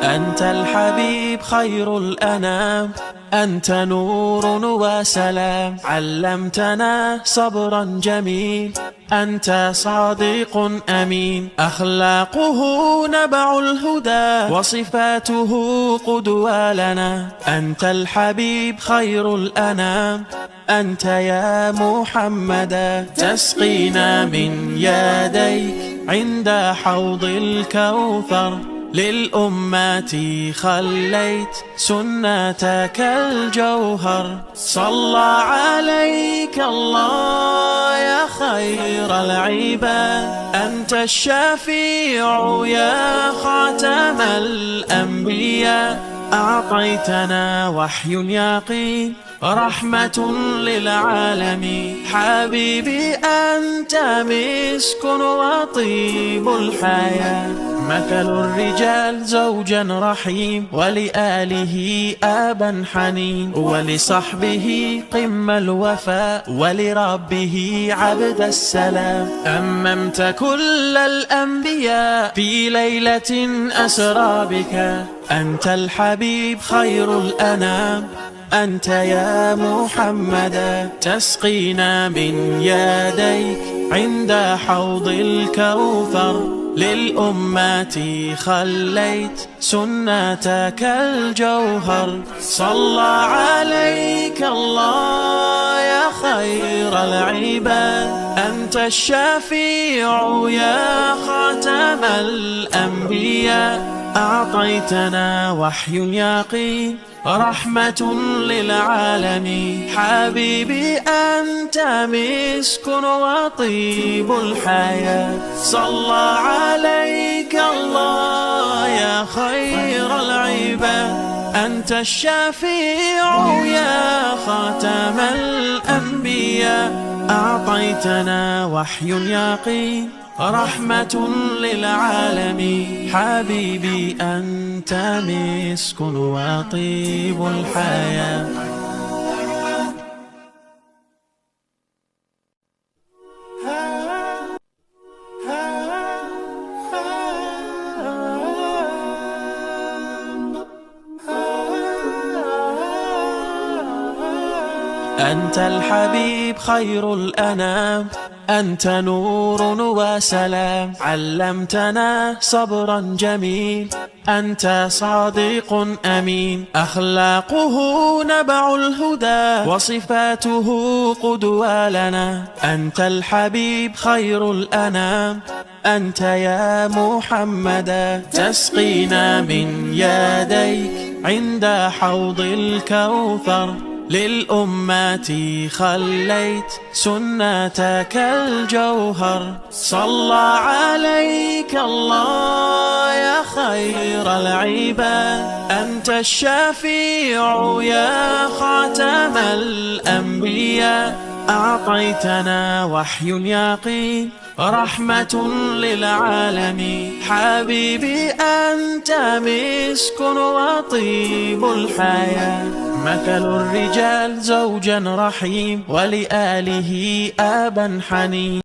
أنت الحبيب خير الأنام، أنت نور وسلام، علمتنا صبرا جميل، أنت صادق أمين، أخلاقه نبع الهدى وصفاته قدوة لنا. أنت الحبيب خير الأنام، أنت يا محمدا، تسقينا من يديك عند حوض الكوثر، للأمة خليت سنتك الجوهر. صلى عليك الله يا خير العباد، أنت الشفيع يا خاتم الأنبياء، أعطيتنا وحي يقين رحمة للعالمين. حبيبي أنت مسك وطيب الحياة، مثل الرجال زوجا رحيم، ولآله آبا حنين، ولصحبه قم الوفاء، ولربه عبد السلام. أممت كل الأنبياء في ليلة أسرى بك، أنت الحبيب خير الأنام، أنت يا محمدا، تسقينا من يديك عند حوض الكوثر، للأمة خليت سنتك الجوهر. صلى عليك الله يا خير العباد، أنت الشفيع يا خاتم الأنبياء، أعطيتنا وحي يقين رحمة للعالمين. حبيبي أنت مسك وطيب الحياة، صلى عليك الله يا خير العباد، أنت الشفيع يا خاتم الأنبياء، أعطيتنا وحي يقين رحمة للعالمين. حبيبي أنت مسك وطيب الحياة. أنت الحبيب خير الأنام، أنت نور وسلام، علمتنا صبرا جميل، أنت صادق أمين، أخلاقه نبع الهدى وصفاته قدوة لنا. أنت الحبيب خير الأنام، أنت يا محمدا، تسقينا من يديك عند حوض الكوثر، للأمة خليت سنتك الجوهر. صلى عليك الله يا خير العباد، أنت الشفيع يا خاتم الأنبياء، أعطيتنا وحي يقين رحمة للعالمين. حبيبي أنت مسك وطيب الحياة، مثل الرجال زوجا رحيم، ولآله آبا حنين.